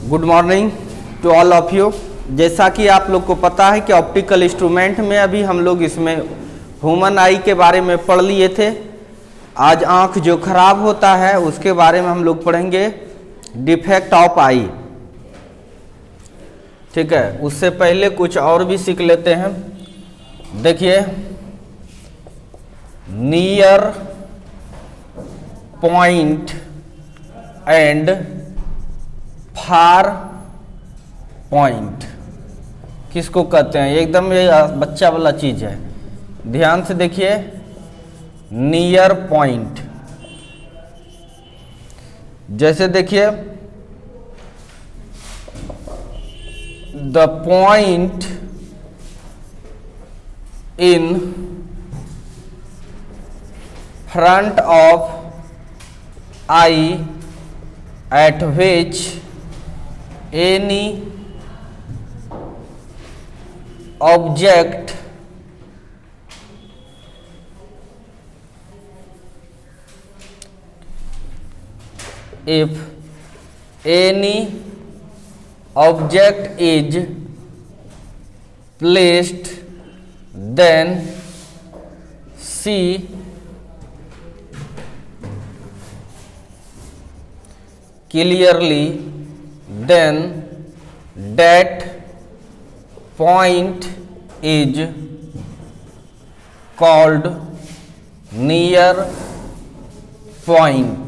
Good morning to all of you. जैसा कि आप लोग को पता है कि ऑप्टिकल इंस्ट्रूमेंट में अभी हम लोग इसमें ह्यूमन आई के बारे में पढ़ लिए थे। आज आँख जो खराब होता है उसके बारे में हम लोग पढ़ेंगे, डिफेक्ट ऑफ आई। ठीक है, उससे पहले कुछ और भी सीख लेते हैं। देखिए, near point and far point किसको कहते हैं? एकदम ये बच्चा वाला चीज है, ध्यान से देखिए। नियर पॉइंट, जैसे देखिए, the point in front of I at which any object if any object is placed, then see clearly, then that point is called near point.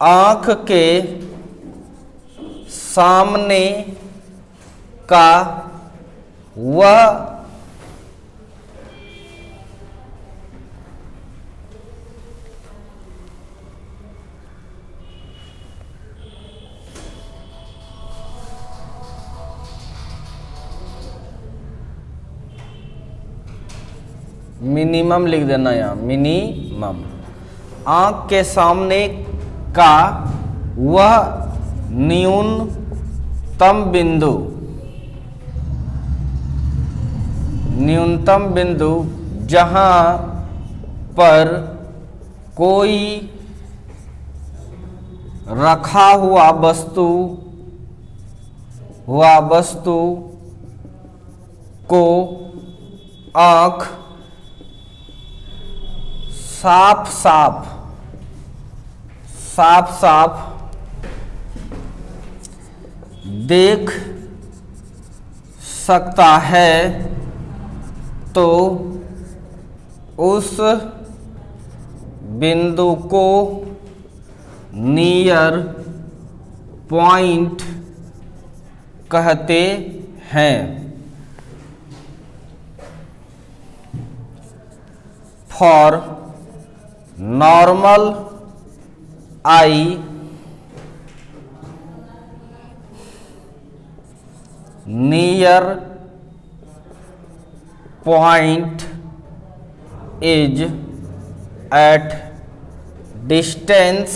आँख के सामने का वह मिनिमम लिख देना, यहाँ मिनिमम। आँख के सामने का वह न्यूनतम बिंदु, न्यूनतम बिंदु जहाँ पर कोई रखा हुआ वस्तु को आँख साफ साफ देख सकता है, तो उस बिंदु को नियर पॉइंट कहते हैं। For normal I near point is at distance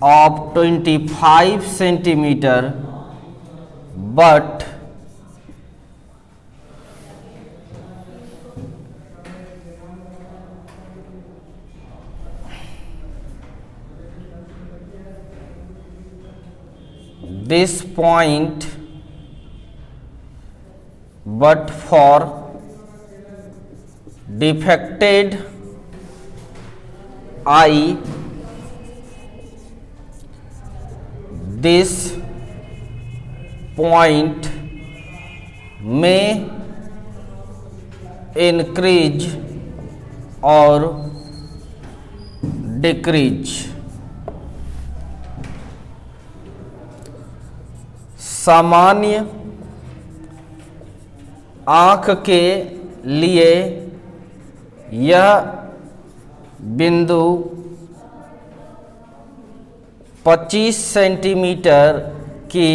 of 25 centimeter, but this point, but for defected eye, this point may increase or decrease. सामान्य आँख के लिए यह बिंदु 25 सेंटीमीटर की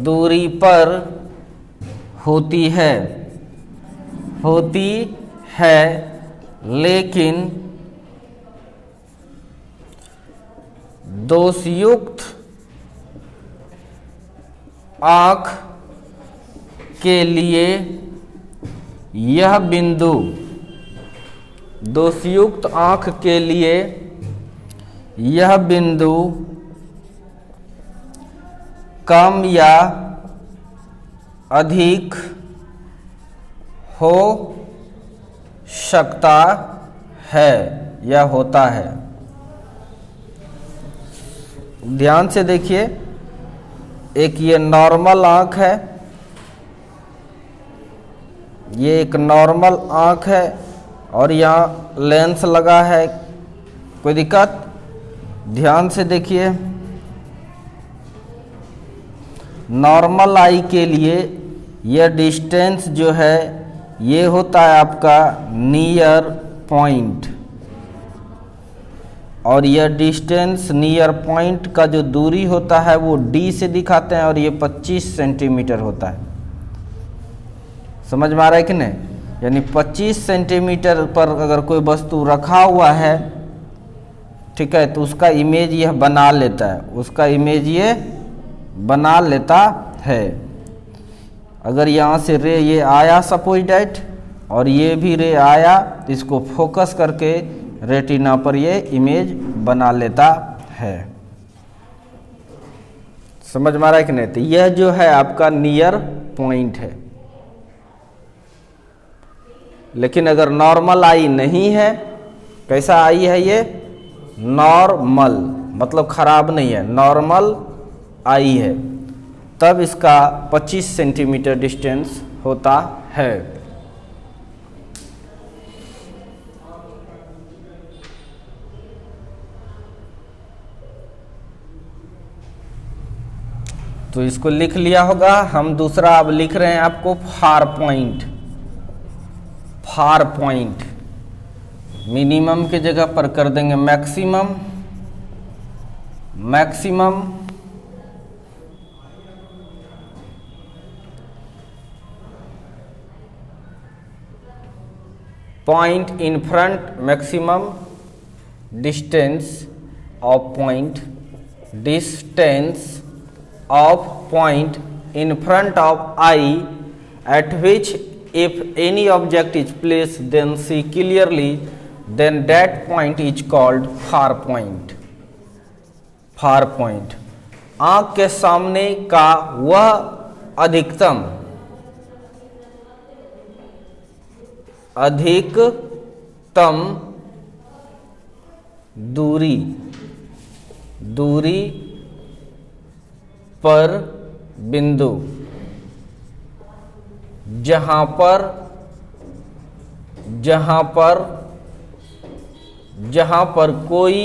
दूरी पर होती है, लेकिन दोषयुक्त आँख के लिए यह बिंदु दोषयुक्त आंख के लिए यह बिंदु कम या अधिक हो सकता है या होता है। ध्यान से देखिए, एक ये नॉर्मल आंख है, ये एक नॉर्मल आंख है और यहाँ लेंस लगा है। कोई दिक्कत? ध्यान से देखिए, नॉर्मल आई के लिए यह डिस्टेंस जो है ये होता है आपका नियर पॉइंट, और यह डिस्टेंस नियर पॉइंट का जो दूरी होता है वो डी से दिखाते हैं और ये 25 सेंटीमीटर होता है। समझ में आ रहा है कि नहीं? यानी 25 सेंटीमीटर पर अगर कोई वस्तु रखा हुआ है, ठीक है, तो उसका इमेज यह बना लेता है, उसका इमेज ये बना लेता है। अगर यहाँ से रे ये आया सपोज डैट, और ये भी रे आया, इसको फोकस करके रेटिना पर ये इमेज बना लेता है। समझ में आ रहा है कि नहीं? तो यह जो है आपका नियर पॉइंट है। लेकिन अगर नॉर्मल आई नहीं है, कैसा आई है ये? नॉर्मल, मतलब खराब नहीं है, नॉर्मल आई है, तब इसका 25 सेंटीमीटर डिस्टेंस होता है। तो इसको लिख लिया होगा। हम दूसरा अब लिख रहे हैं आपको far point. Far point minimum के जगह पर कर देंगे maximum, maximum point in front, maximum distance of point, distance of point in front of eye at which if any object is placed then see clearly, then that point is called far point. far point आँख के सामने का वह अधिकतम दूरी पर बिंदु जहां पर कोई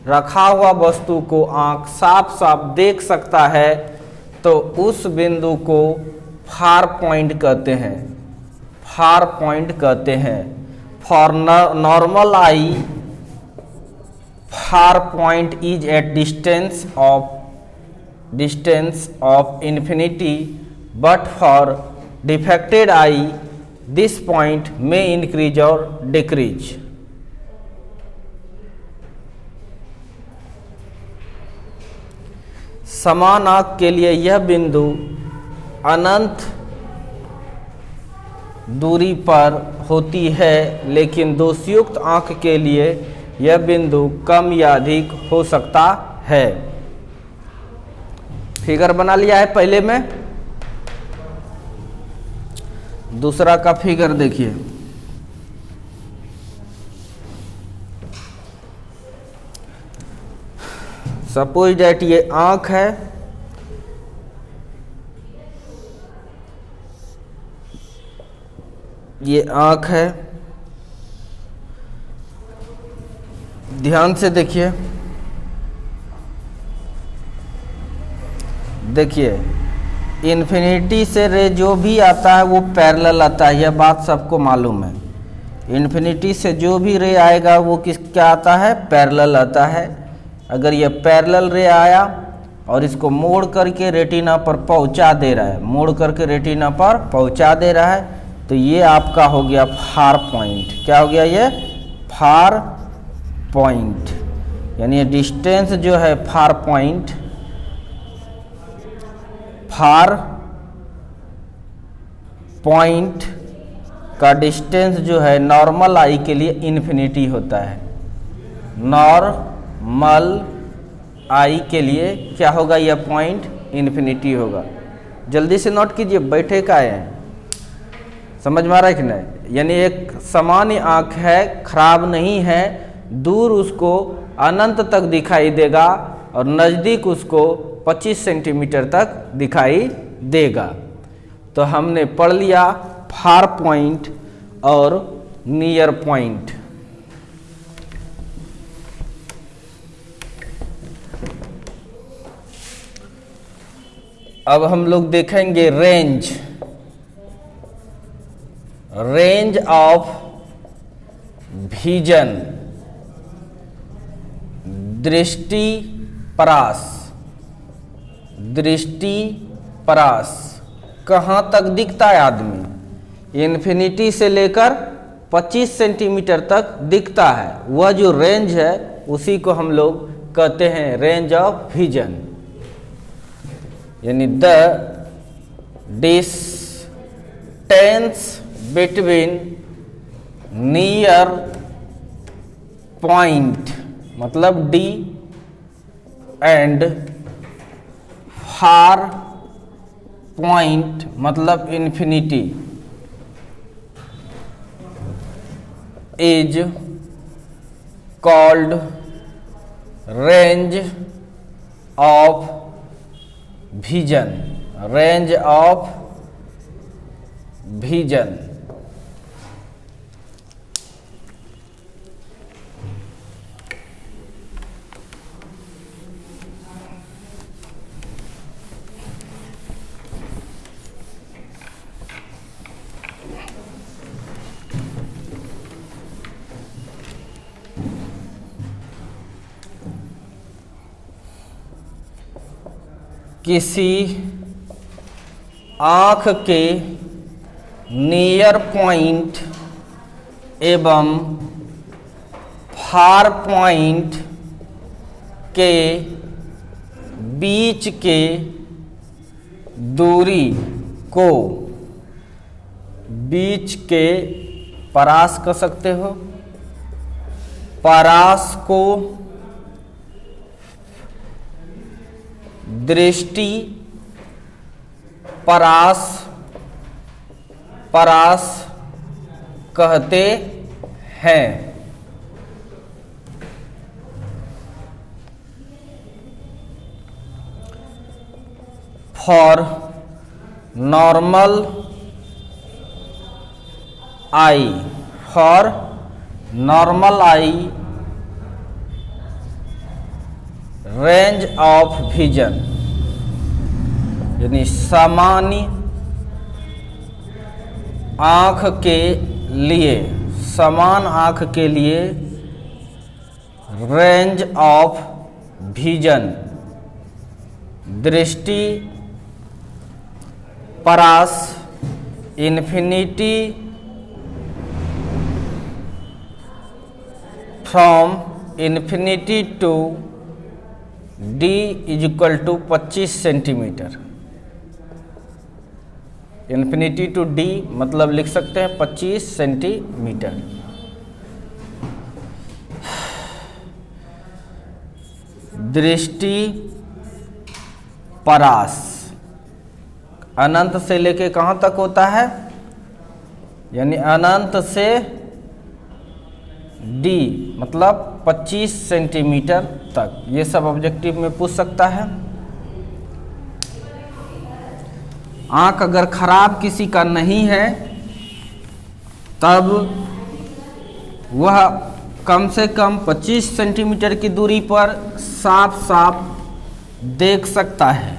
रखा हुआ वस्तु को आंख साफ साफ देख सकता है, तो उस बिंदु को फार पॉइंट कहते हैं। फार पॉइंट कहते हैं। For normal I far point is at distance of infinity, but for defected I this point में इंक्रीज और डिक्रीज। समान आंख के लिए यह बिंदु अनंत दूरी पर होती है, लेकिन दोषयुक्त आंख के लिए यह बिंदु कम या अधिक हो सकता है। फिगर बना लिया है पहले में। दूसरा का फिगर देखिए। सपोज दैट ये आंख है, ये आंख है। ध्यान से देखिए, इन्फिनिटी से रे जो भी आता है वो पैरेलल आता है, यह बात सबको मालूम है। इन्फिनिटी से जो भी रे आएगा वो क्या आता है? पैरेलल आता है। अगर ये पैरेलल रे आया और इसको मोड़ करके रेटिना पर पहुंचा दे रहा है, मोड़ करके रेटिना पर पहुंचा दे रहा है, तो ये आपका हो गया फार पॉइंट। क्या हो गया ये? Far point. यानी ये डिस्टेंस जो है फार पॉइंट, का डिस्टेंस जो है नॉर्मल आई के लिए इन्फिनिटी होता है। नॉर्मल आई के लिए क्या होगा, यह पॉइंट इन्फिनिटी होगा। जल्दी से नोट कीजिए, बैठे का है, समझ में आ रहा है कि नहीं। यानी एक सामान्य आँख है, खराब नहीं है, दूर उसको अनंत तक दिखाई देगा और नज़दीक उसको 25 सेंटीमीटर तक दिखाई देगा। तो हमने पढ़ लिया फार पॉइंट और नियर पॉइंट। अब हम लोग देखेंगे रेंज। रेंज ऑफ विजन, दृष्टि परास। दृष्टि परास कहाँ तक दिखता है आदमी, इन्फिनिटी से लेकर 25 सेंटीमीटर तक दिखता है। वह जो रेंज है उसी को हम लोग कहते हैं रेंज ऑफ विजन। यानी the distance between near point मतलब डी एंड फार पॉइंट मतलब infinity is called range of vision. Range of vision. किसी आँख के नियर पॉइंट एवं फार पॉइंट के बीच के दूरी को बीच के परास कह सकते हो। परास को दृष्टि परास कहते हैं। For normal I, for normal I range of vision यानी सामान्य आँख के लिए, समान आँख के लिए रेंज ऑफ विजन दृष्टि परास infinity from infinity to D is equal to 25 centimetre. Infinity to D मतलब लिख सकते हैं 25 सेंटीमीटर। दृष्टि परास अनंत से लेके कहाँ तक होता है, यानी अनंत से D मतलब 25 सेंटीमीटर तक। ये सब ऑब्जेक्टिव में पूछ सकता है। आँख अगर खराब किसी का नहीं है तब वह कम से कम 25 सेंटीमीटर की दूरी पर साफ साफ देख सकता है,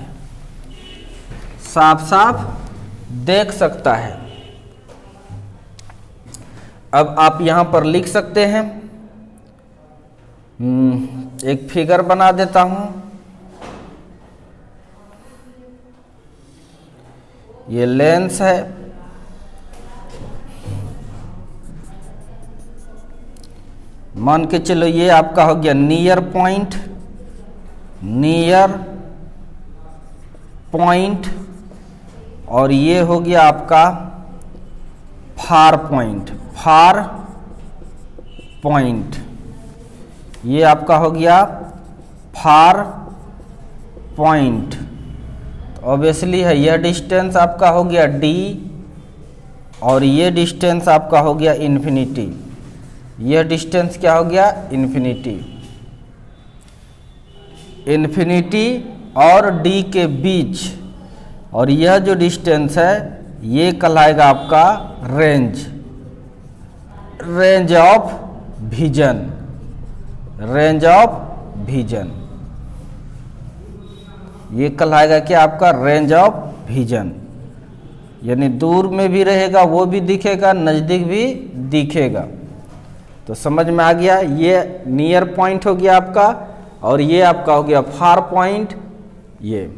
साफ साफ देख सकता है। अब आप यहाँ पर लिख सकते हैं, एक फिगर बना देता हूँ। ये लेंस है, मान के चलो ये आपका हो गया नियर पॉइंट, नियर पॉइंट, और ये हो गया आपका फार पॉइंट, फार पॉइंट, ये आपका हो गया फार पॉइंट। तो ऑब्वियसली है यह डिस्टेंस आपका हो गया d और ये डिस्टेंस आपका हो गया इन्फिनिटी। यह डिस्टेंस क्या हो गया? इन्फिनिटी। इन्फिनिटी और d के बीच, और यह जो डिस्टेंस है ये कहलाएगा आपका range, range of vision, range of vision. ये कहलाएगा कि आपका रेंज ऑफ विजन, यानी दूर में भी रहेगा वो भी दिखेगा, नज़दीक भी दिखेगा। तो समझ में आ गया, ये नियर पॉइंट हो गया आपका और ये आपका हो गया फार पॉइंट। ये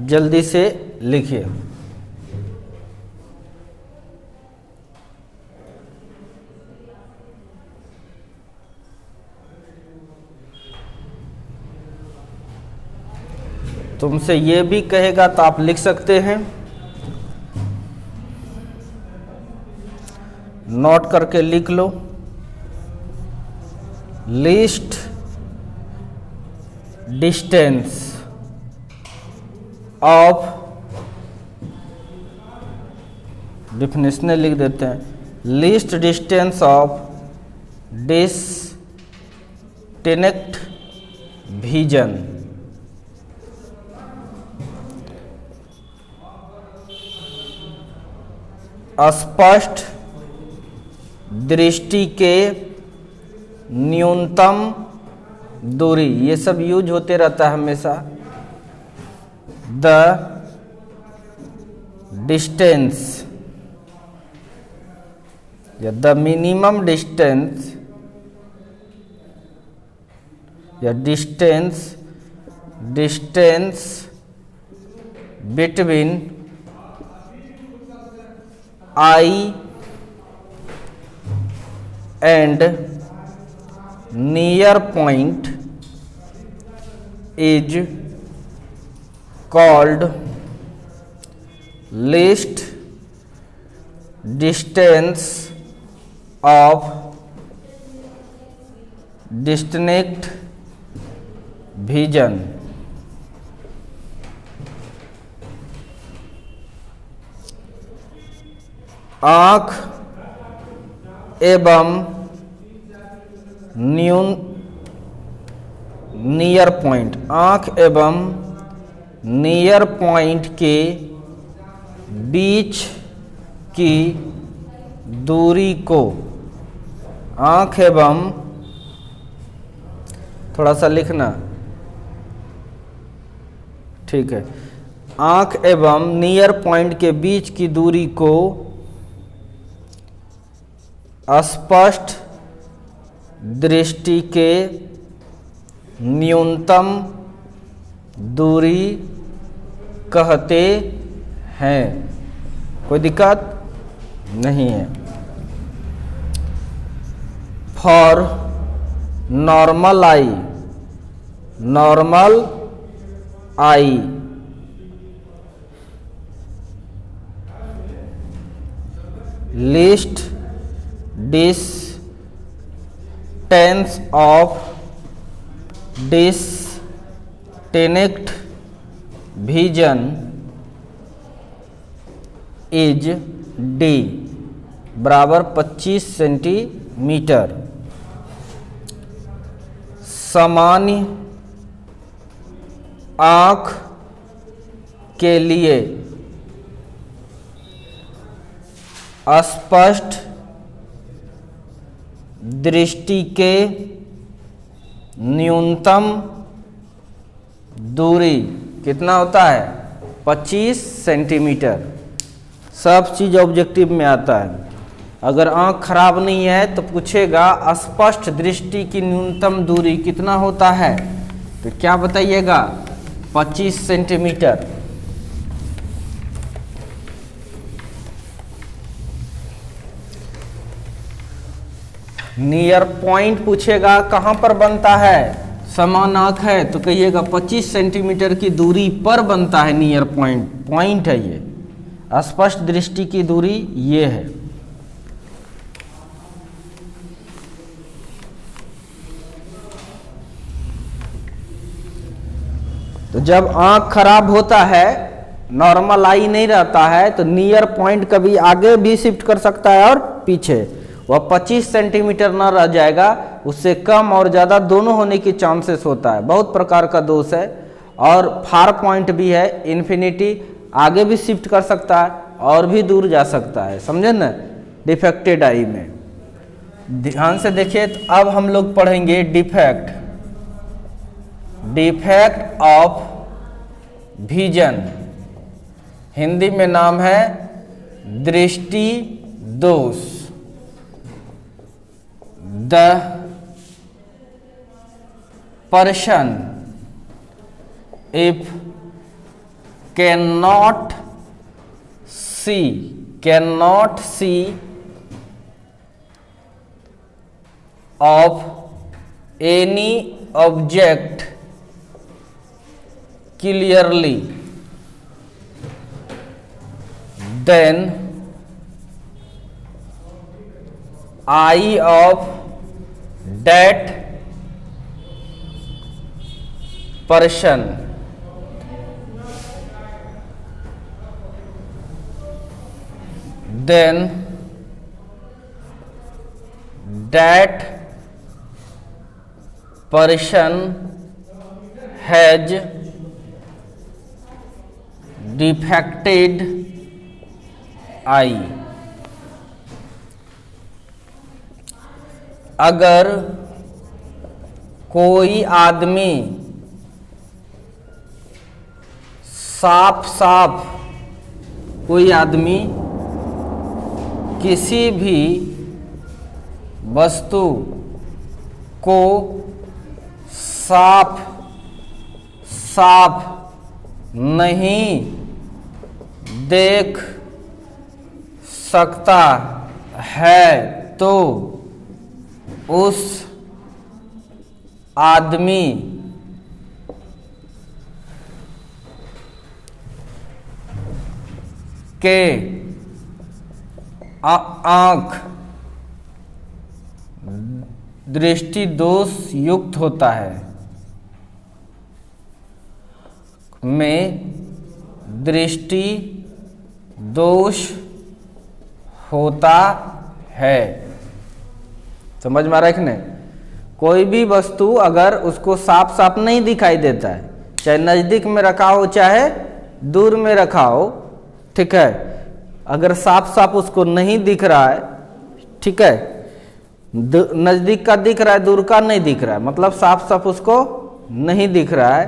जल्दी से लिखिए। तुमसे ये भी कहेगा तो आप लिख सकते हैं, नोट करके लिख लो। लीस्ट डिस्टेंस ऑफ, डिफिनेशन लिख देते हैं, least distance of distinct vision, स्पष्ट दृष्टि के न्यूनतम दूरी, ये सब यूज होते रहता है हमेशा। द डिस्टेंस या द मिनिमम डिस्टेंस या distance between I and near point is called least distance of distinct vision। आँख एवं नियर पॉइंट, आँख एवं नियर पॉइंट के बीच की दूरी को, आँख एवं, थोड़ा सा लिखना, ठीक है, आँख एवं नियर पॉइंट के बीच की दूरी को स्पष्ट दृष्टि के न्यूनतम दूरी कहते हैं। कोई दिक्कत नहीं है। For normal I, normal I least distance of distinct vision is D बराबर 25 सेंटीमीटर। सामान्य आँख के लिए स्पष्ट दृष्टि के न्यूनतम दूरी कितना होता है? 25 सेंटीमीटर। सब चीज़ ऑब्जेक्टिव में आता है। अगर आँख खराब नहीं है तो पूछेगा स्पष्ट दृष्टि की न्यूनतम दूरी कितना होता है, तो क्या बताइएगा? 25 सेंटीमीटर। नियर पॉइंट पूछेगा कहाँ पर बनता है, समान आंख है तो कहिएगा 25 सेंटीमीटर की दूरी पर बनता है नियर पॉइंट, पॉइंट है ये, स्पष्ट दृष्टि की दूरी ये है। तो जब आंख खराब होता है, नॉर्मल आई नहीं रहता है, तो नियर पॉइंट कभी आगे भी शिफ्ट कर सकता है और पीछे, वह 25 सेंटीमीटर न रह जाएगा, उससे कम और ज़्यादा दोनों होने की चांसेस होता है। बहुत प्रकार का दोष है। और फार पॉइंट भी है, इन्फिनिटी आगे भी शिफ्ट कर सकता है और भी दूर जा सकता है, समझे ना, डिफेक्टेड आई में। ध्यान से देखिए, तो अब हम लोग पढ़ेंगे defect, defect of vision, Hindi में नाम है दृष्टि दोष। The person if cannot see of any object clearly, then eye of that person then that person has defected eye। अगर कोई आदमी साफ कोई आदमी किसी भी वस्तु को साफ नहीं देख सकता है तो उस आदमी के आँख दृष्टि दोष युक्त होता है, में दृष्टि दोष होता है। समझ में आ रहा है कि नहीं? कोई भी वस्तु अगर उसको साफ नहीं दिखाई देता है, चाहे नज़दीक में रखा हो चाहे दूर में रखा हो, ठीक है, अगर साफ उसको नहीं दिख रहा है, ठीक है, नज़दीक का दिख रहा है दूर का नहीं दिख रहा है, मतलब साफ उसको नहीं दिख रहा है,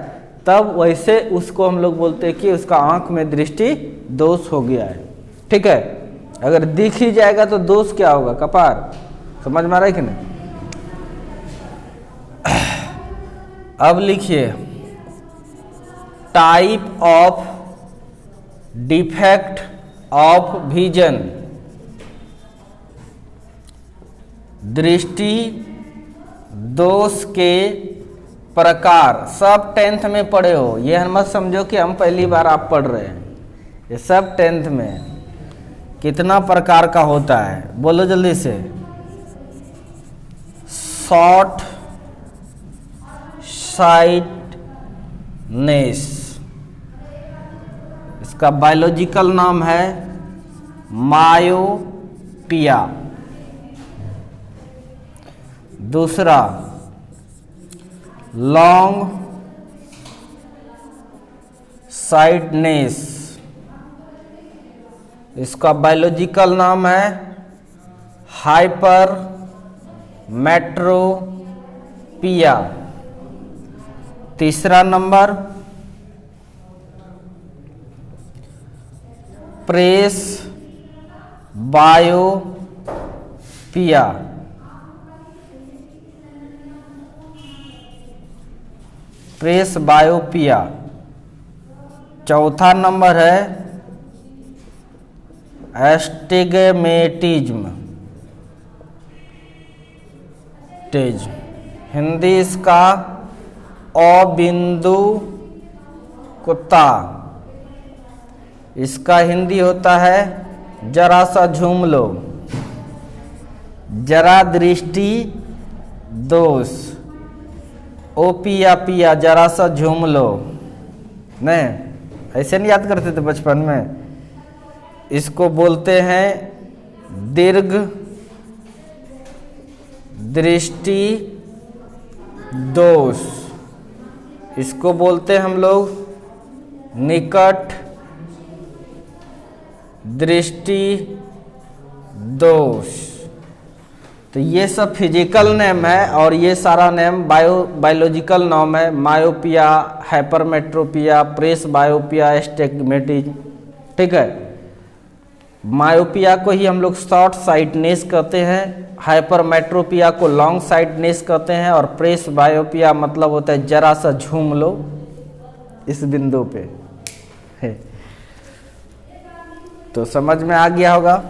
तब वैसे उसको हम लोग बोलते हैं कि उसका आंख में दृष्टि दोष हो गया है। ठीक है, अगर दिख ही जाएगा तो दोष क्या होगा? कपार। समझ में आ रहा है कि नहीं? अब लिखिए type of defect of vision, दृष्टि दोष के प्रकार। सब 10th में पढ़े हो, ये मत समझो कि हम पहली बार आप पढ़ रहे हैं, ये सब 10th में है। कितना प्रकार का होता है बोलो जल्दी से। शॉर्ट साइटनेस, इसका बायोलॉजिकल नाम है मायोपिया। दूसरा लॉन्ग साइटनेस, इसका बायोलॉजिकल नाम है हाइपर मेट्रोपिया। तीसरा नंबर प्रेस बायोपिया। प्रेस बायोपिया। चौथा नंबर है एस्टिग्मेटिज्म। स्टेज। हिंदी इसका अ बिंदु कुत्ता, इसका हिंदी होता है जरा सा झूम लो, जरा दृष्टि दोष। ओ पिया पिया जरा सा झूम लो, नहीं ऐसे नहीं याद करते थे बचपन में। इसको बोलते हैं दीर्घ दृष्टि दोष, इसको बोलते हैं हम लोग निकट दृष्टि दोष। तो ये सब फिजिकल नेम है और ये सारा नेम बायोलॉजिकल नाम है। मायोपिया, हाइपरमेट्रोपिया, प्रेस बायोपिया, एस्टिग्मेटिज्म, ठीक है। मायोपिया को ही हम लोग शॉर्ट साइटनेस कहते हैं, हाइपरमेट्रोपिया को लॉन्ग साइटनेस कहते हैं, और प्रेस बायोपिया मतलब होता है जरा सा झूम लो इस बिंदु पे है। तो समझ में आ गया होगा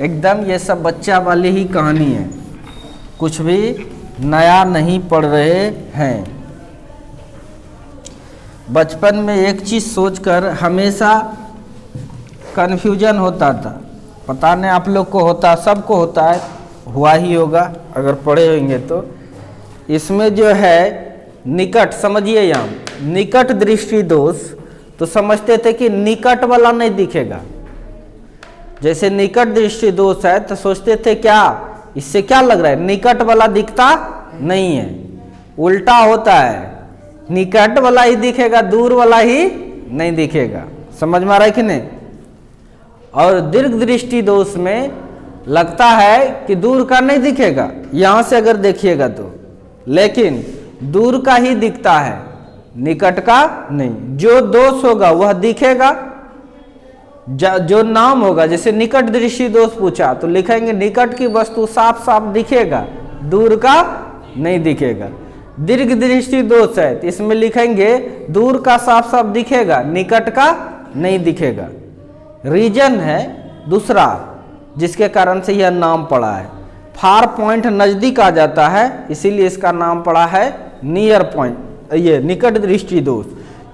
एकदम। ये सब बच्चा वाली ही कहानी है, कुछ भी नया नहीं पढ़ रहे हैं। बचपन में एक चीज सोचकर हमेशा कन्फ्यूजन होता था, पता नहीं आप लोग को होता, सबको होता है, हुआ ही होगा अगर पढ़े होंगे तो। इसमें जो है निकट, समझिए यहाँ निकट दृष्टि दोष, तो समझते थे कि निकट वाला नहीं दिखेगा। जैसे निकट दृष्टि दोष है तो सोचते थे क्या, इससे क्या लग रहा है, निकट वाला दिखता नहीं है। उल्टा होता है, निकट वाला ही दिखेगा, दूर वाला ही नहीं दिखेगा। समझ में आ रहा है कि नहीं। और दीर्घ दृष्टि दोष में लगता है कि दूर का नहीं दिखेगा, यहां से अगर देखिएगा तो, लेकिन दूर का ही दिखता है, निकट का नहीं। जो दोष होगा वह दिखेगा, जो नाम होगा, जैसे निकट दृष्टि दोष पूछा तो लिखेंगे निकट की वस्तु साफ साफ दिखेगा, दूर का नहीं दिखेगा। दीर्घ दृष्टि दोष है तो इसमें लिखेंगे दूर का साफ साफ दिखेगा, निकट का नहीं दिखेगा। रीजन है दूसरा जिसके कारण से यह नाम पड़ा है। फार पॉइंट नजदीक आ जाता है, इसीलिए इसका नाम पड़ा है नियर पॉइंट, ये निकट दृष्टि दोष।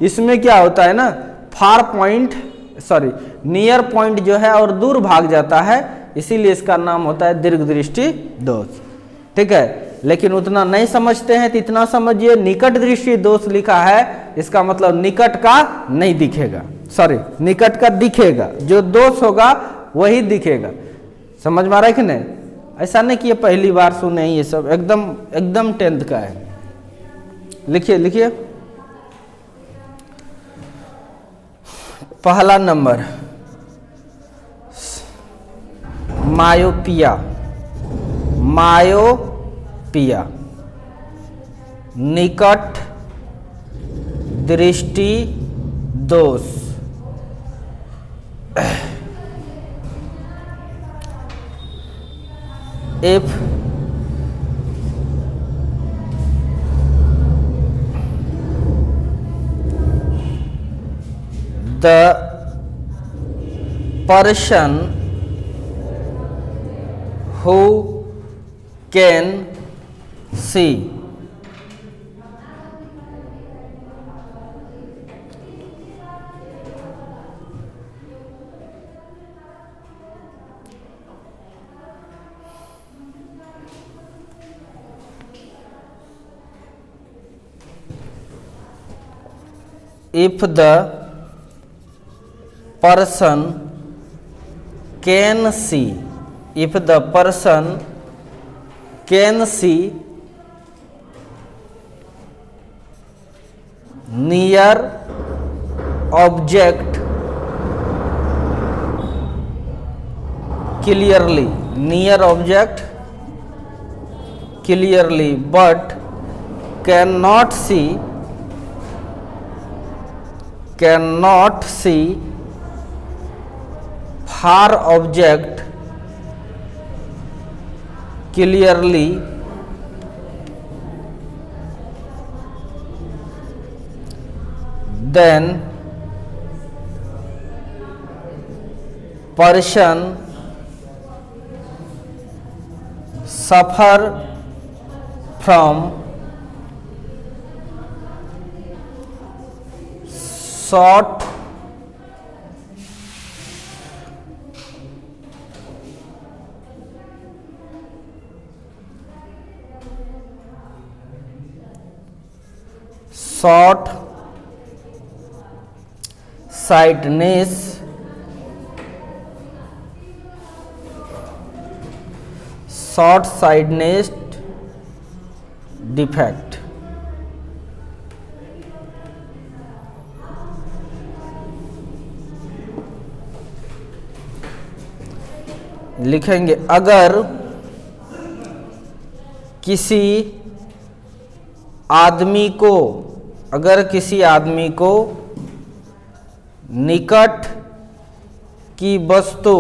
इसमें क्या होता है ना, फार पॉइंट नियर पॉइंट जो है और दूर भाग जाता है, इसीलिए इसका नाम होता है दीर्घ दृष्टि दोष, ठीक है। लेकिन उतना नहीं समझते हैं तो इतना समझिए, निकट दृष्टि दोष लिखा है इसका मतलब निकट का नहीं दिखेगा, निकट का दिखेगा, जो दोष होगा वही दिखेगा। समझ में आ रहा है कि नहीं। ऐसा नहीं कि ये पहली बार सुने, ये सब एकदम 10th का है। लिखिए पहला नंबर मायोपिया, निकट दृष्टि दोष। If the person who can see if the person can see, if the person can see near object clearly, near object clearly, but cannot see far object clearly, then person suffer from short sightedness defect। लिखेंगे अगर किसी आदमी को निकट की वस्तु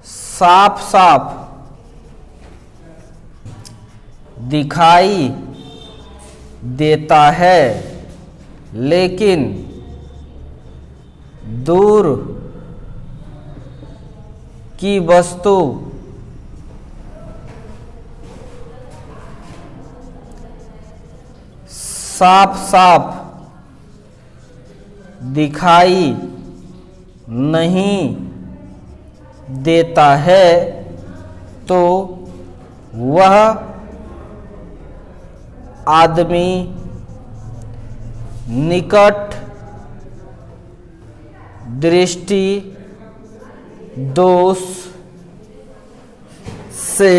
साफ साफ दिखाई देता है, लेकिन दूर की वस्तु साफ साफ दिखाई नहीं देता है, तो वह आदमी निकट दृष्टि दोष से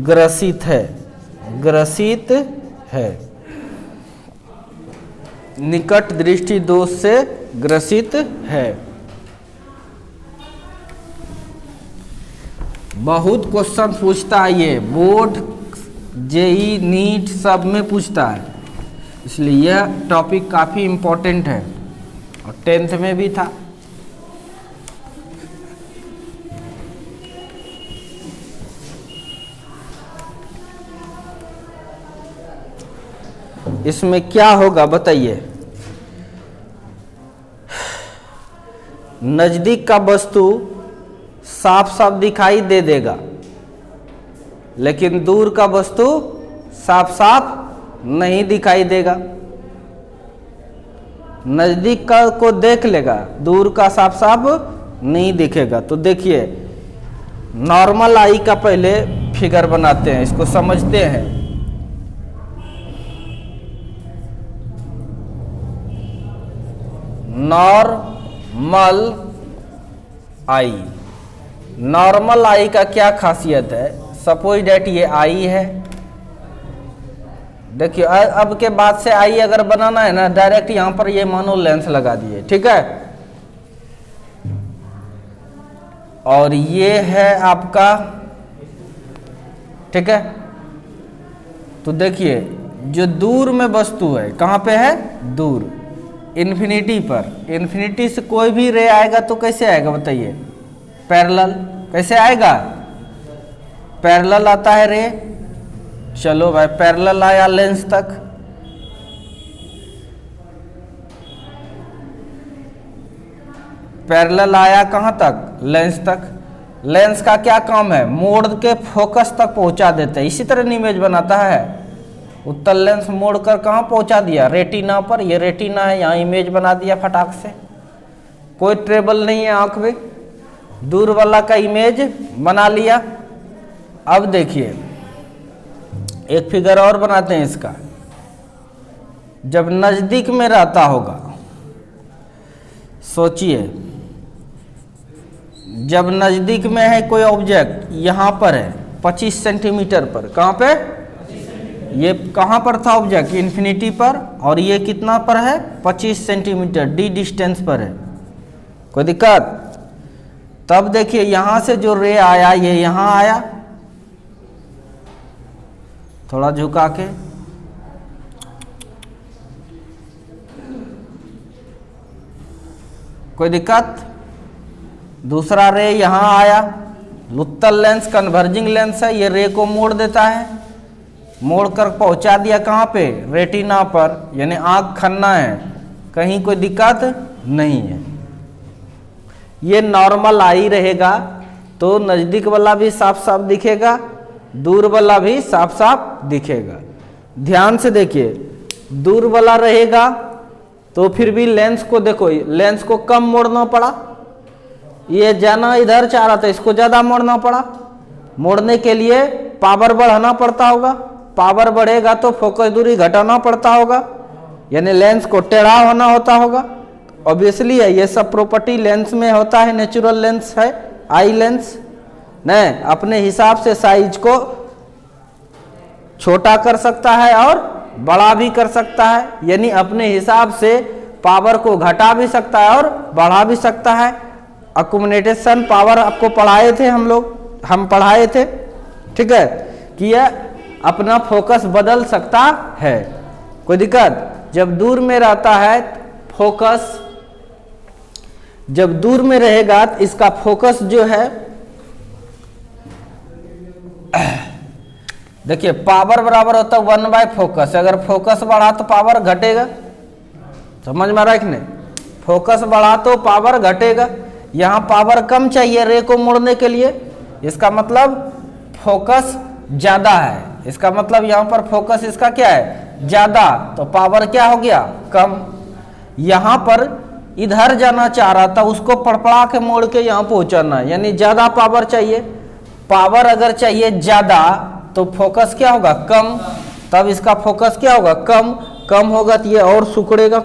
ग्रसित है। निकट दृष्टि दोष से ग्रसित है। बहुत क्वेश्चन पूछता है, ये बोर्ड जेई नीट सब में पूछता है, इसलिए यह टॉपिक काफी इम्पोर्टेंट है और 10th में भी था। इसमें क्या होगा बताइए। नजदीक का वस्तु साफ साफ दिखाई दे देगा, लेकिन दूर का वस्तु साफ साफ नहीं दिखाई देगा। नजदीक का को देख लेगा, दूर का साफ साफ नहीं दिखेगा। तो देखिए नॉर्मल आई का पहले फिगर बनाते हैं, इसको समझते हैं। नॉर्मल आई का क्या खासियत है। सपोज डेट ये आई है, देखिए अब के बाद से आई अगर बनाना है ना, डायरेक्ट यहां पर ये मानो लेंस लगा दिए, ठीक है। और ये है आपका, ठीक है। तो देखिए जो दूर में वस्तु है, कहां पे है, दूर, इन्फिनिटी पर। इन्फिनिटी से कोई भी रे आएगा तो कैसे आएगा बताइए, पैरेलल। कैसे आएगा, पैरेलल आता है रे। चलो भाई पैरेलल आया लेंस तक, पैरेलल आया कहां तक, लेंस तक। लेंस का क्या काम है, मोड़ के फोकस तक पहुंचा देते हैं। इसी तरह इमेज बनाता है। उत्तल लेंस मोड़ कर कहां पहुंचा दिया, रेटिना पर। ये रेटिना है, यहां इमेज बना दिया फटाक से, कोई ट्रेबल नहीं है आंख में, दूर वाला का इमेज बना लिया। अब देखिए एक फिगर और बनाते हैं इसका। जब नजदीक में रहता होगा, सोचिए जब नजदीक में है कोई ऑब्जेक्ट, यहां पर है 25 सेंटीमीटर पर, कहां पे, ये कहां पर था ऑब्जेक्ट, इन्फिनिटी पर, और ये कितना पर है, 25 सेंटीमीटर डी डिस्टेंस पर है। कोई दिक्कत। तब देखिए यहां से जो रे आया, ये यहां आया, थोड़ा झुका के, कोई दिक्कत। दूसरा रे यहां आया, उत्तल लेंस कन्वर्जिंग लेंस है, ये रे को मोड़ देता है, मोड़ कर पहुंचा दिया कहां पे, रेटिना पर, यानी आंख खन्ना है, कहीं कोई दिक्कत नहीं है। ये नॉर्मल आई रहेगा तो नजदीक वाला भी साफ साफ दिखेगा, दूर वाला भी साफ साफ दिखेगा। ध्यान से देखिए, दूर वाला रहेगा तो फिर भी लेंस को देखो, लेंस को कम मोड़ना पड़ा, ये जाना इधर चाह रहा था, इसको ज्यादा मोड़ना पड़ा। मोड़ने के लिए पावर बढ़ाना पड़ता होगा, पावर बढ़ेगा तो फोकस दूरी घटाना पड़ता होगा, यानी लेंस को टेढ़ा होना होता होगा। ऑब्वियसली है, ये सब प्रॉपर्टी लेंस में होता है, नेचुरल लेंस है आई लेंस। नहीं, अपने हिसाब से साइज को छोटा कर सकता है और बड़ा भी कर सकता है, यानी अपने हिसाब से पावर को घटा भी सकता है और बढ़ा भी सकता है। अकोमोडेशन पावर आपको पढ़ाए थे हम पढ़ाए थे, ठीक है, कि यह अपना फोकस बदल सकता है। कोई दिक्कत? जब दूर में रहता है फोकस, जब दूर में रहेगा तो इसका फोकस जो है, देखिए पावर बराबर होता है 1 फोकस। अगर फोकस बढ़ा तो पावर घटेगा, समझ में आ रहा है कि नहीं? फोकस बढ़ा तो पावर घटेगा। यहाँ पावर कम चाहिए रे को मोड़ने के लिए, इसका मतलब फोकस ज्यादा है, इसका मतलब यहाँ पर फोकस इसका क्या है? ज्यादा, तो पावर क्या हो गया? कम। यहाँ पर इधर जाना चाह रहा था, उसको पड़पड़ा के मोड़ के यहाँ पहुंचाना, यानी ज्यादा पावर चाहिए। पावर अगर चाहिए ज्यादा तो फोकस क्या होगा? कम, तब इसका फोकस क्या होगा? कम। कम होगा तो ये और सिकुड़ेगा,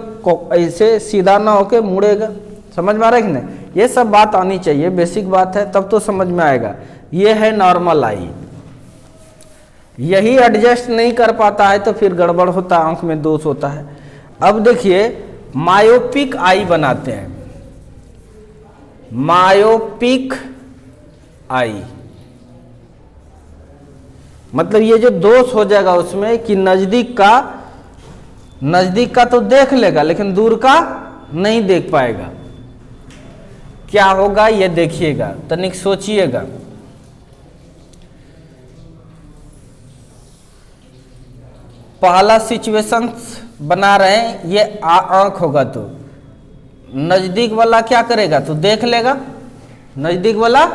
ऐसे सीधा ना होके मुड़ेगा। समझ में आ रहा है कि नहीं? ये सब बात आनी चाहिए, बेसिक बात है, तब तो समझ में आएगा। ये है नॉर्मल आई, यही एडजस्ट नहीं कर पाता है तो फिर गड़बड़ होता है, आंख में दोष होता है। अब देखिए मायोपिक आई बनाते हैं, मायोपिक आई मतलब ये जो दोष हो जाएगा उसमें कि नजदीक का तो देख लेगा लेकिन दूर का नहीं देख पाएगा। क्या होगा ये देखिएगा, तनिक सोचिएगा। पहला सिचुएशन बना रहे हैं, ये आंख होगा तो नजदीक वाला क्या करेगा? तो देख लेगा, नजदीक वाला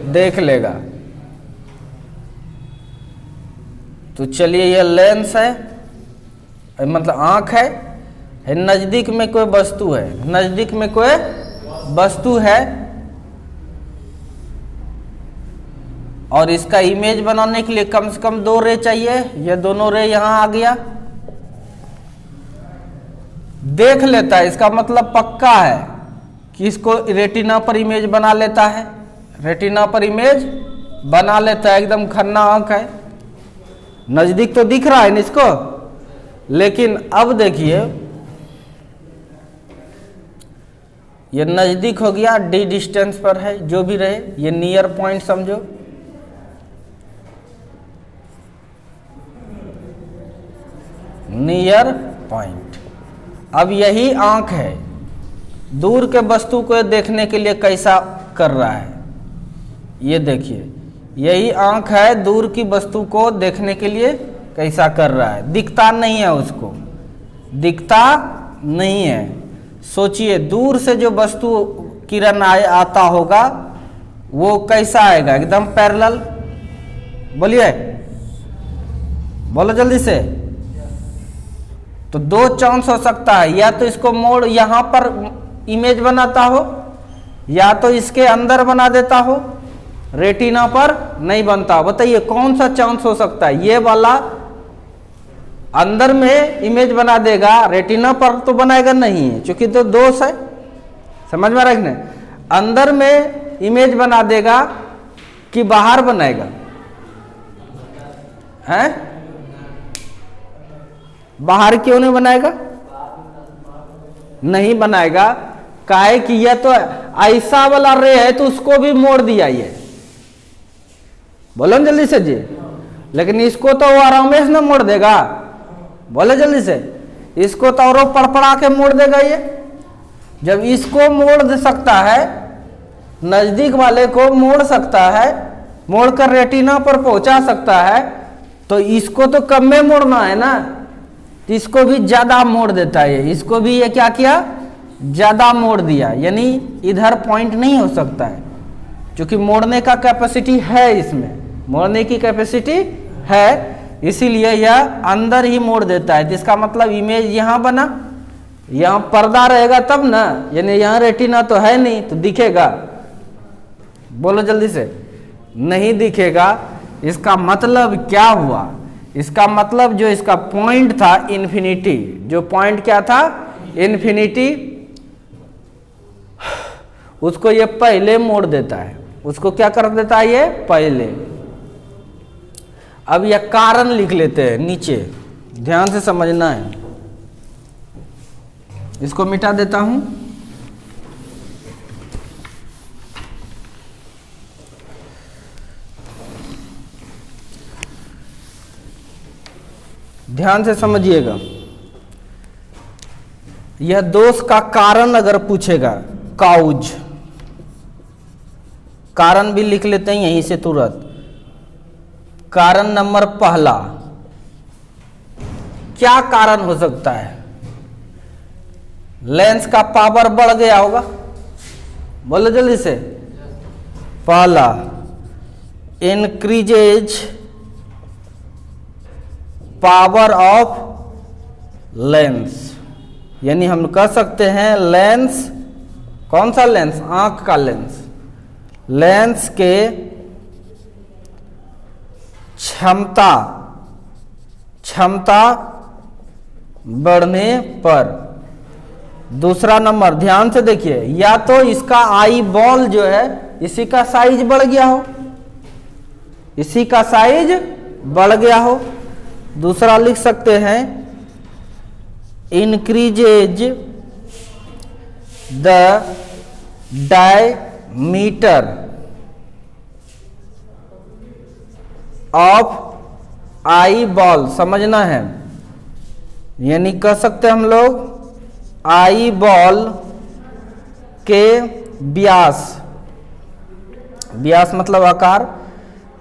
देख लेगा। तो चलिए ये लेंस है, मतलब आंख है, नजदीक में कोई वस्तु है, नजदीक में कोई वस्तु है और इसका इमेज बनाने के लिए कम से कम 2 रे चाहिए। ये दोनों रे यहां आ गया, देख लेता है, इसका मतलब पक्का है कि इसको रेटिना पर इमेज बना लेता है, रेटिना पर इमेज बना लेता है। एकदम खन्ना आंख है, नजदीक तो दिख रहा है इसको, लेकिन अब देखिए ये नजदीक हो गया, डी डिस्टेंस पर है, जो भी रहे ये नियर पॉइंट समझो। Near point. अब यही आंख है, दूर के वस्तु को देखने के लिए कैसा कर रहा है, ये देखिए यही आंख है, दूर की वस्तु को देखने के लिए कैसा कर रहा है। दिखता नहीं है, उसको दिखता नहीं है। सोचिए दूर से जो वस्तु किरण आता होगा वो कैसा आएगा? एकदम पैरेलल। बोलिए, बोलो जल्दी से। तो 2 चांस हो सकता है, या तो इसको मोड़ यहां पर इमेज बनाता हो, या तो इसके अंदर बना देता हो, रेटिना पर नहीं बनता। बताइए कौन सा चांस हो सकता है? ये वाला अंदर में इमेज बना देगा, रेटिना पर तो बनाएगा नहीं है, क्योंकि तो दोष है। समझ में रखना, अंदर में इमेज बना देगा कि बाहर बनाएगा? हैं? बाहर क्यों नहीं बनाएगा? नहीं बनाएगा, काहे कि यह तो ऐसा वाला रे है तो उसको भी मोड़ दिया ये। बोलो जल्दी से जी। लेकिन इसको तो वो आराम से ना मोड़ देगा, बोले जल्दी से। इसको तो और पड़पड़ा के मोड़ देगा ये। जब इसको मोड़ दे सकता है, नजदीक वाले को मोड़ सकता है, मोड़कर रेटिना पर पहुंचा सकता है, तो इसको तो कम में मोड़ना है ना, तो इसको भी ज्यादा मोड़ देता है। इसको भी ये क्या किया? ज्यादा मोड़ दिया, यानी इधर पॉइंट नहीं हो सकता है, क्योंकि मोड़ने का कैपेसिटी है इसमें। मोड़ने की कैपेसिटी है, इसीलिए यह अंदर ही मोड़ देता है। जिसका मतलब इमेज यहाँ बना, यहाँ पर्दा रहेगा तब ना, यानी यहाँ रेटिना तो है नहीं तो दिखेगा, बोलो जल्दी से, नहीं दिखेगा। इसका मतलब क्या हुआ? इसका मतलब जो इसका पॉइंट था इन्फिनिटी, जो पॉइंट क्या था इन्फिनिटी, उसको ये पहले मोड़ देता है। उसको क्या कर देता है ये पहले। अब यह कारण लिख लेते हैं नीचे, ध्यान से समझना है। इसको मिटा देता हूं। ध्यान से समझिएगा। यह दोष का कारण अगर पूछेगा, काउज, कारण भी लिख लेते हैं यहीं से तुरंत। कारण नंबर पहला, क्या कारण हो सकता है? लेंस का पावर बढ़ गया होगा, बोलो जल्दी से। पहला, इंक्रीजेज पावर ऑफ लेंस, यानी हम कह सकते हैं लेंस, कौन सा लेंस? आंख का लेंस। लेंस के क्षमता बढ़ने पर। दूसरा नंबर, ध्यान से देखिए, या तो इसका आई बॉल जो है इसी का साइज बढ़ गया हो, इसी का साइज बढ़ गया हो। दूसरा लिख सकते हैं increases the diameter of eye ball, समझना है, यानी कह सकते हैं हम लोग आई बॉल के व्यास, व्यास मतलब आकार,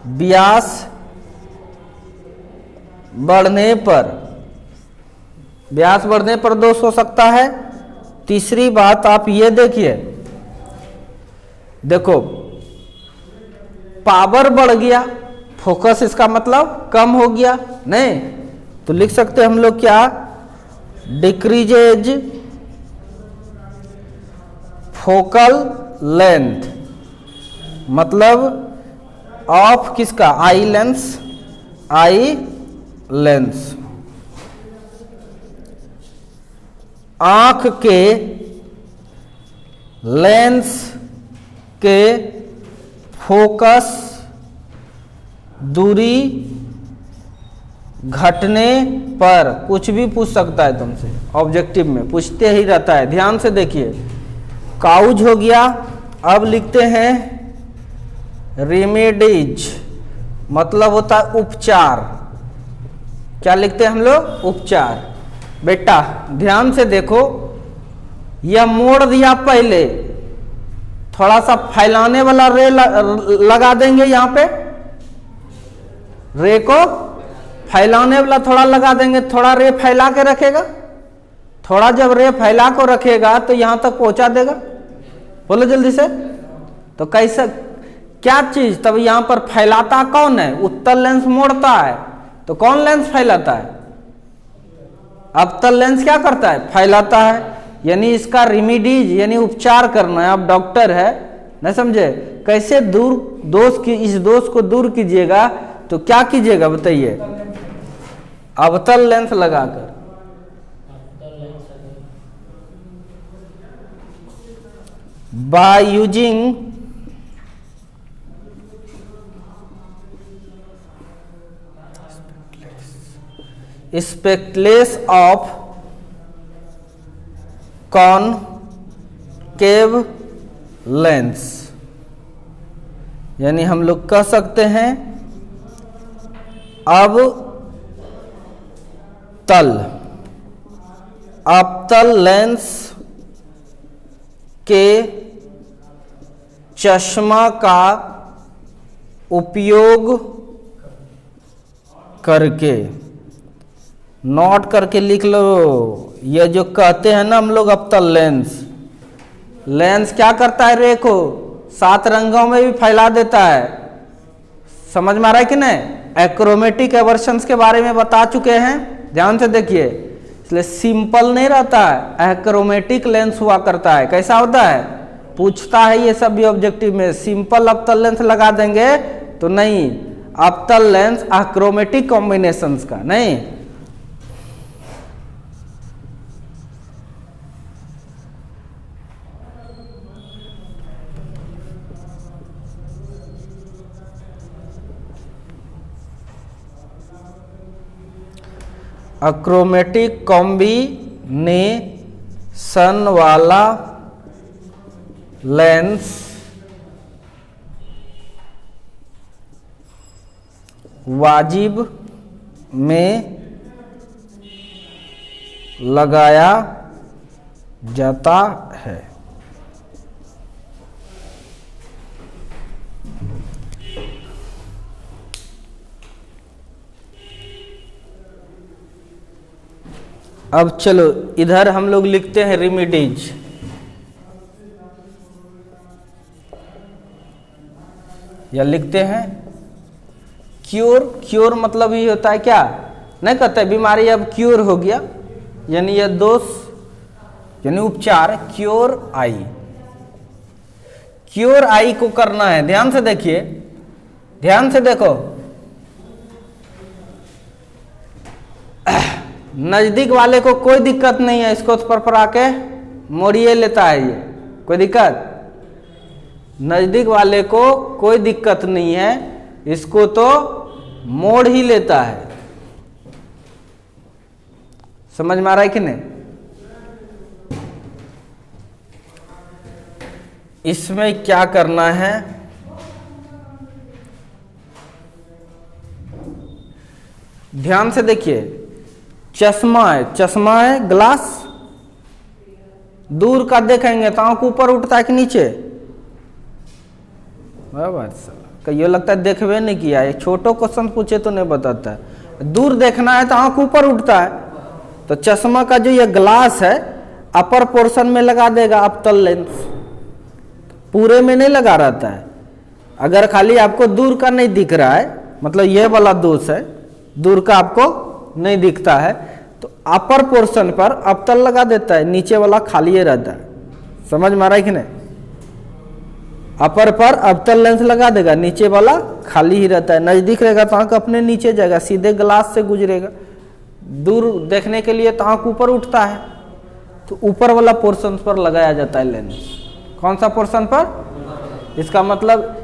व्यास बढ़ने पर, व्यास बढ़ने पर दोष हो सकता है। तीसरी बात आप ये देखिए, देखो पावर बढ़ गया, फोकस इसका मतलब कम हो गया, नहीं तो लिख सकते हम लोग क्या, डिक्रीजेज फोकल लेंथ, मतलब ऑफ किसका, आई लेंस, आई लेंस। आंख के लेंस के फोकस दूरी घटने पर, कुछ भी पूछ सकता है तुमसे, ऑब्जेक्टिव में पूछते ही रहता है। ध्यान से देखिए, काउज हो गया। अब लिखते हैं रेमेडीज, मतलब होता है उपचार। क्या लिखते हैं हम लोग? उपचार। बेटा ध्यान से देखो, यह मोड़ दिया पहले, थोड़ा सा फैलाने वाला रे लगा देंगे, यहां पे रे को फैलाने वाला थोड़ा लगा देंगे, थोड़ा रे फैला के रखेगा, थोड़ा जब रे फैला को रखेगा तो यहां तक पहुंचा देगा, बोलो जल्दी से। तो कैसे, क्या चीज, तब यहां पर फैलाता कौन है? उत्तल लेंस मोड़ता है, तो कौन लेंस फैलाता है? अवतल लेंस क्या करता है? फैलाता है। यानी इसका रेमेडीज यानी उपचार करना है। आप डॉक्टर है, नहीं समझे? कैसे दूर दोष की, इस दोष को दूर कीजिएगा, तो क्या कीजिएगा बताइए? अवतल लेंस लगाकर। By using spectacles of concave lens, यानी हम लोग कह सकते हैं अब अवतल लेंस के चश्मा का उपयोग करके, नोट करके लिख लो, ये जो कहते हैं ना हम लोग अवतल लेंस, लेंस क्या करता है? रे को 7 रंगों में भी फैला देता है, समझ में आ रहा है कि नहीं? एक्रोमेटिक एवर्शंस के बारे में बता चुके हैं, ध्यान से देखिए। इसलिए सिंपल नहीं रहता है, एक्रोमेटिक लेंस हुआ करता है। कैसा होता है? पूछता है ये सब भी ऑब्जेक्टिव में, सिंपल अवतल लेंस लगा देंगे तो नहीं, अवतल लेंस एक्रोमेटिक कॉम्बिनेशंस का नहीं। अक्रोमेटिक कॉम्बिनेशन वाला लेंस वाजिब में लगाया जाता है। अब चलो इधर हम लोग लिखते हैं रेमेडीज। या लिखते हैं क्योर। क्योर मतलब ये होता है क्या? नहीं कहते बीमारी अब क्योर हो गया, यानी यह दोष यानी उपचार। क्योर आई, क्योर आई को करना है। ध्यान से देखिए, ध्यान से देखो। नजदीक वाले को कोई दिक्कत नहीं है, इसको फरफरा के मोड़िए लेता है ये, कोई दिक्कत? नजदीक वाले को कोई दिक्कत नहीं है, इसको तो मोड़ ही लेता है। समझ में आ रहा है कि नहीं? इसमें क्या करना है? ध्यान से देखिए, चश्मा है, चश्मा है, ग्लास। दूर का देखेंगे तो आंख ऊपर उठता है कि नीचे? कहियो लगता है देखवे नहीं किया, एक छोटो क्वेश्चन पूछे तो नहीं बताता है। दूर देखना है तो आंख ऊपर उठता है। तो चश्मा का जो ये ग्लास है अपर पोर्शन में लगा देगा अवतल लेंस, पूरे में नहीं लगा रहता है। अगर खाली आपको दूर का नहीं दिख रहा है, मतलब ये वाला दोष है, दूर का आपको नहीं दिखता है, तो अपर पोर्शन पर अवतल लगा देता है, नीचे वाला खाली रहता है। समझ में आ रहा है कि नहीं? अपर पर अवतल लेंस लगा देगा, नीचे वाला खाली ही रहता है। नजदीक रहेगा तो आंख अपने नीचे जाएगा, सीधे ग्लास से गुजरेगा। दूर देखने के लिए तो आंख ऊपर उठता है, तो ऊपर वाला पोर्शन पर लगाया जाता है लेंस। कौन सा पोर्शन पर? इसका मतलब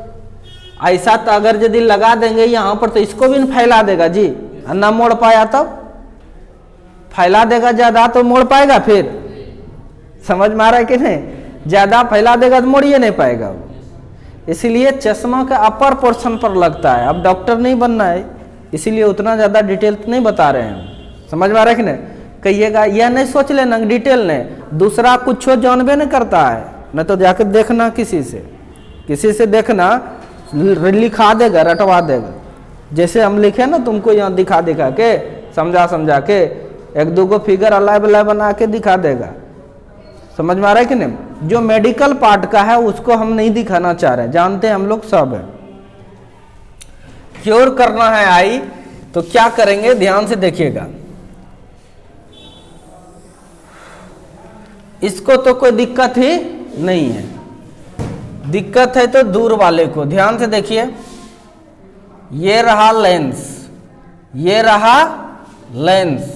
ऐसा तो अगर यदि लगा देंगे यहाँ पर तो इसको भी फैला देगा जी, ना मोड़ पाया तब फैला देगा ज्यादा तो मोड़ पाएगा फिर? समझ में आ रहा है कि नहीं? ज्यादा फैला देगा तो मोड़िए नहीं पाएगा वो। इसीलिए चश्मा का अपर पोर्शन पर लगता है। अब डॉक्टर नहीं बनना है, इसीलिए उतना ज्यादा डिटेल नहीं बता रहे हैं हम। समझ में आ रहा है कि नहीं? कहिएगा यह नहीं सोच लेना डिटेल नहीं, दूसरा कुछ जानबे नहीं करता है, न तो जाकर देखना किसी से देखना, लिखा देगा, रटवा देगा। जैसे हम लिखे ना तुमको यहाँ दिखा के समझा के एक दो गो फिगर अलाय बलाय बना के दिखा देगा। समझ में आ रहा है कि नहीं? जो मेडिकल पार्ट का है उसको हम नहीं दिखाना चाह रहे, जानते हैं हम लोग सब है। क्योर करना है आई तो क्या करेंगे? ध्यान से देखिएगा। इसको तो कोई दिक्कत ही नहीं है, दिक्कत है तो दूर वाले को। ध्यान से देखिए, ये रहा लेंस, ये रहा लेंस,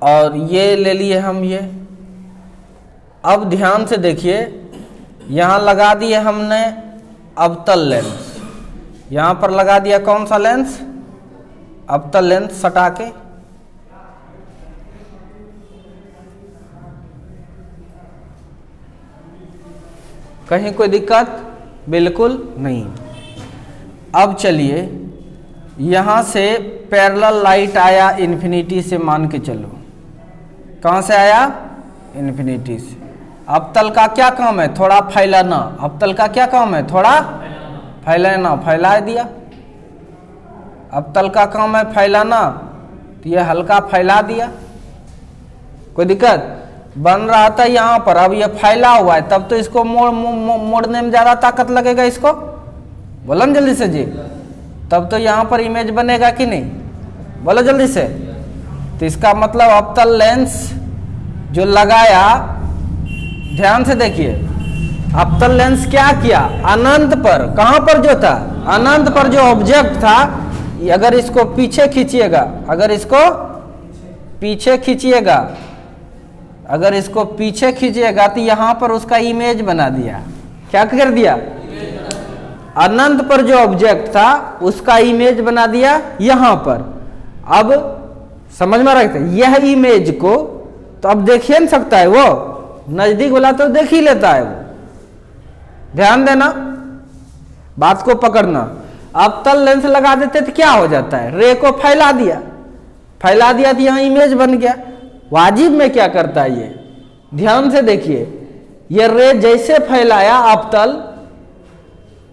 और ये ले लिए हम ये। अब ध्यान से देखिए, यहां लगा दिए हमने अवतल लेंस, यहां पर लगा दिया कौन सा लेंस? अवतल लेंस सटा के। कहीं कोई दिक्कत? बिल्कुल नहीं। अब चलिए, यहां से पैरेलल लाइट आया इन्फिनिटी से, मान के चलो। कहां से आया? इन्फिनिटी से। अवतल का क्या काम है? थोड़ा फैलाना। अवतल का क्या काम है? थोड़ा फैलाना, फैला दिया। अवतल का काम है फैलाना, तो ये हल्का फैला दिया। कोई दिक्कत? बन रहा था यहाँ पर, अब ये फैला हुआ है, तब तो इसको मोड़ने में ज्यादा ताकत लगेगा इसको, बोलो ना जल्दी से जी, तब तो यहाँ पर इमेज बनेगा कि नहीं, बोलो जल्दी से। तो इसका मतलब अवतल लेंस जो लगाया, ध्यान से देखिए, अवतल लेंस क्या किया, अनंत पर, कहां पर जो था, अनंत पर जो ऑब्जेक्ट था, अगर इसको पीछे खींचिएगा, अगर इसको पीछे खींचिएगा, अगर इसको पीछे खींचिएगा तो यहां पर उसका इमेज बना दिया। क्या कर दिया, अनंत पर जो ऑब्जेक्ट था उसका इमेज बना दिया यहां पर। अब समझ में रखते, यह इमेज को तो अब देख ही नहीं सकता है वो, नजदीक वाला तो देख ही लेता है वो। ध्यान देना, बात को पकड़ना। अवतल लेंस लगा देते तो क्या हो जाता है, रे को फैला दिया, फैला दिया तो यहां इमेज बन गया। वाजिब में क्या करता है ये, ध्यान से देखिए, ये रे जैसे फैलाया अवतल,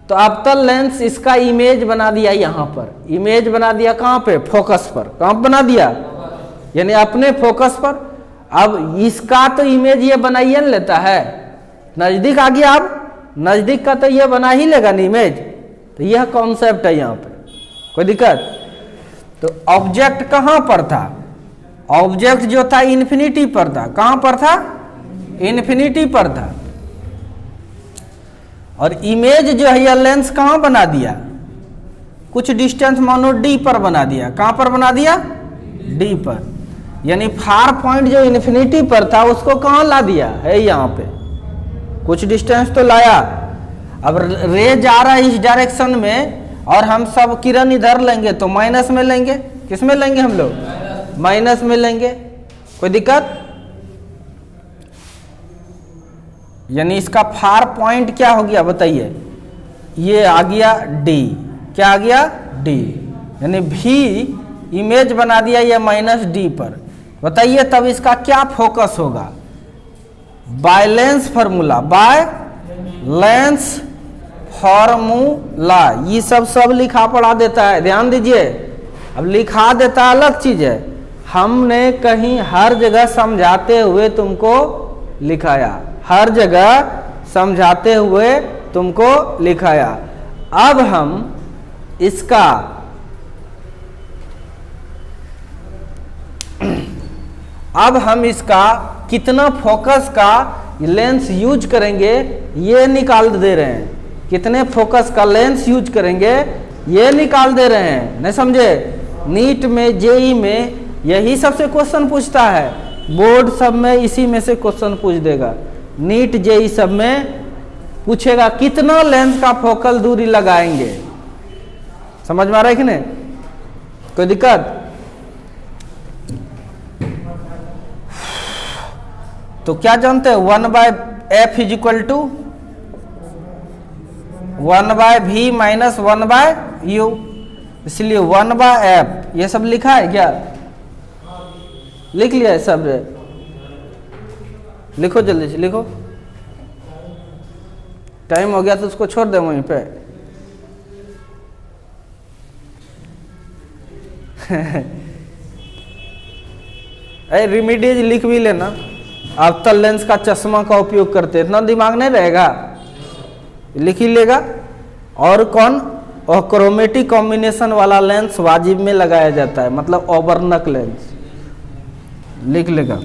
तो अवतल लेंस इसका इमेज बना दिया यहां पर, इमेज बना दिया कहां पे, फोकस पर। कहां बना दिया, यानी अपने फोकस पर। अब इसका तो इमेज ये बना ही नहीं लेता है, नजदीक आ गया, अब नजदीक का तो ये बना ही लेगा ना इमेज। तो यह कॉन्सेप्ट है यहाँ पे, कोई दिक्कत। तो ऑब्जेक्ट कहां पर था, ऑब्जेक्ट जो था इन्फिनिटी पर था। कहां पर था, इन्फिनिटी पर था। और इमेज जो है यह लेंस कहां बना दिया, कुछ डिस्टेंस मानो डी पर बना दिया। कहां पर बना दिया, डी पर। यानी फार पॉइंट जो इन्फिनिटी पर था उसको कहां ला दिया है, यहां पे कुछ डिस्टेंस तो लाया। अब रे जा रहा है इस डायरेक्शन में, और हम सब किरण इधर लेंगे तो माइनस में लेंगे। किस में लेंगे हम लोग, माइनस में लेंगे। कोई दिक्कत, यानी इसका फार पॉइंट क्या हो गया बताइए, ये आ गया डी। क्या आ गया, डी। यानी भी इमेज बना दिया ये माइनस डी पर। बताइए तब इसका क्या फोकस होगा, by lens formula, by lens formula. ये सब लिखा पढ़ा देता है, ध्यान दीजिए। अब लिखा देता अलग चीज है, हमने कहीं हर जगह समझाते हुए तुमको लिखाया, हर जगह समझाते हुए तुमको लिखाया। अब हम इसका कितना फोकस का लेंस यूज करेंगे ये निकाल दे रहे हैं, कितने फोकस का लेंस यूज करेंगे ये निकाल दे रहे हैं। नहीं समझे, नीट में, जेई में यही सबसे क्वेश्चन पूछता है, बोर्ड सब में इसी में से क्वेश्चन पूछ देगा। नीट जेई सब में पूछेगा कितना लेंस का फोकल दूरी लगाएंगे। समझ में आ रहा है कि नहीं, कोई दिक्कत। तो क्या जानते हैं, 1/f is equal to 1/v minus 1/u। इसलिए 1/f ये सब लिखा है क्या, लिख लिया है सब, लिखो जल्दी से लिखो, टाइम हो गया तो उसको छोड़ दे वहीं पे। रिमीडीज लिख भी लेना। अवतल लेंस का चश्मा का उपयोग करते, इतना दिमाग नहीं रहेगा, लिख ही लेगा। और कौन, और क्रोमेटिक कॉम्बिनेशन वाला लेंस वाजिब में लगाया जाता है, मतलब ओबर्नक लेंस, लिख लेगा।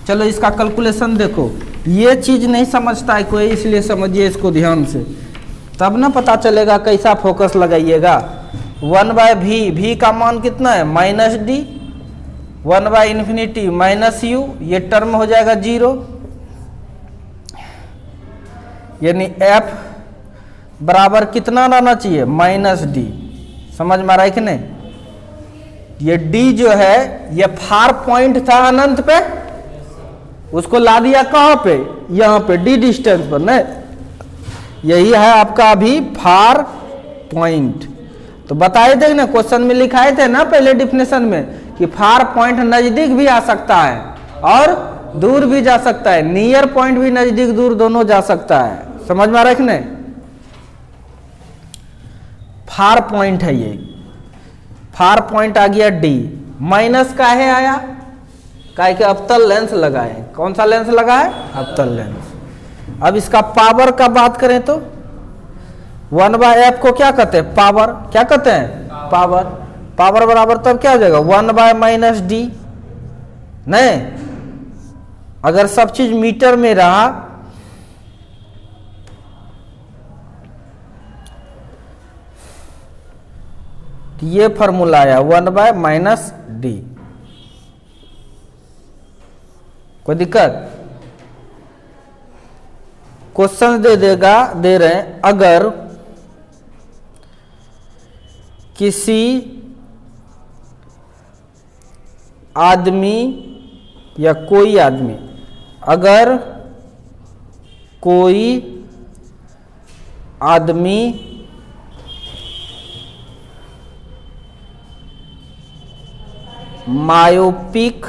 चलो इसका कैलकुलेशन देखो, ये चीज नहीं समझता है कोई, इसलिए समझिए इसको ध्यान से, तब ना पता चलेगा कैसा फोकस लगाइएगा। 1/v, v का मान कितना है, माइनस डी, 1/∞ माइनस यू, ये टर्म हो जाएगा 0। यानी f बराबर कितना रहना चाहिए, माइनस डी। समझ में आ रहा है कि नहीं। ये d जो है ये फार पॉइंट था अनंत पे, उसको ला दिया कहां पे, यहां पे d डिस्टेंस पर। नहीं, यही है आपका अभी फार पॉइंट। तो बताए थे ना, क्वेश्चन में लिखाए थे ना पहले डिफिनेशन में कि फार पॉइंट नजदीक भी आ सकता है और दूर भी जा सकता है, नियर पॉइंट भी नजदीक दूर दोनों जा सकता है। समझ में आ रहा है कि नहीं, फार पॉइंट है ये, फार पॉइंट आ गया डी। माइनस का है आया, काहे के अवतल लेंस लगाए। कौन सा लेंस लगा है, अवतल लेंस। अब इसका पावर का बात करें तो 1/f को क्या कहते हैं? पावर। क्या कहते हैं? पावर। पावर बराबर तब क्या हो जाएगा? 1/-d। नहीं, अगर सब चीज मीटर में रहा तो ये फॉर्मूला आया 1/-d। कोई दिक्कत? क्वेश्चन दे रहे हैं, अगर किसी आदमी या कोई आदमी, अगर कोई आदमी मायोपिक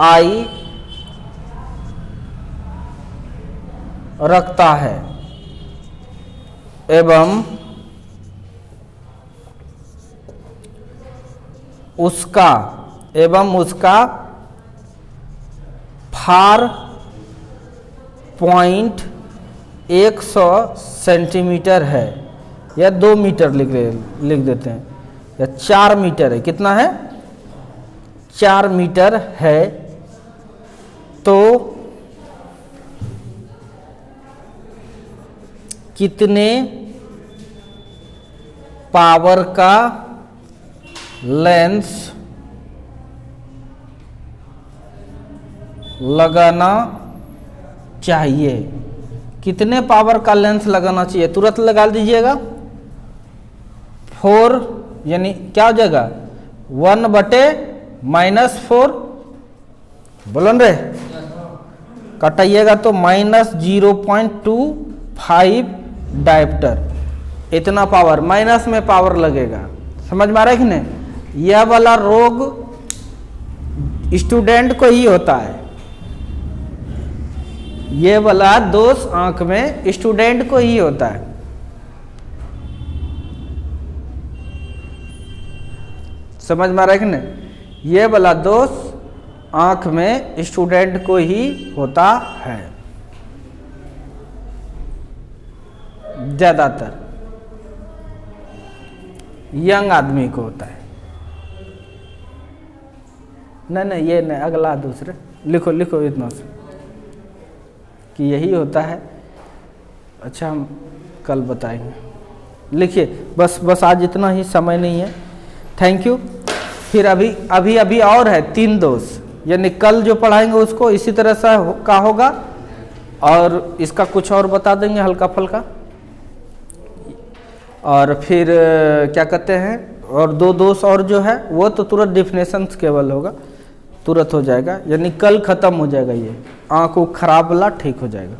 आई रखता है एवं उसका फार पॉइंट 100 सेंटीमीटर है, या 2 मीटर लिख देते हैं, या 4 मीटर है। कितना है? 4 मीटर है, तो कितने पावर का लेंस लगाना चाहिए? कितने पावर का लेंस लगाना चाहिए? तुरंत लगा दीजिएगा। 4 यानी क्या हो जाएगा? 1/-4। बोलन रे, कटाइएगा तो -0.25 डायोप्टर। इतना पावर, माइनस में पावर लगेगा। समझ में आ रहा है कि नहीं? यह वाला रोग स्टूडेंट को ही होता है। ये वाला दोष आंख में स्टूडेंट को ही होता है। समझ में आ रहा है कि नहीं? ये वाला दोष आंख में स्टूडेंट को ही होता है ज्यादातर, यंग आदमी को होता है। नहीं, ये नहीं, अगला दूसरे लिखो इतना से कि यही होता है। अच्छा, हम कल बताएंगे। लिखिए, बस आज इतना ही, समय नहीं है। Thank you. फिर अभी और है 3 दोष, यानी कल जो पढ़ाएंगे उसको इसी तरह से का होगा, और इसका कुछ और बता देंगे हल्का फल्का। और फिर क्या कहते हैं, और 2 दोष और जो है वो तो तुरंत डिफिनेशन केवल होगा, तुरंत हो जाएगा, यानी कल खत्म हो जाएगा। ये आँख खराब वाला ठीक हो जाएगा।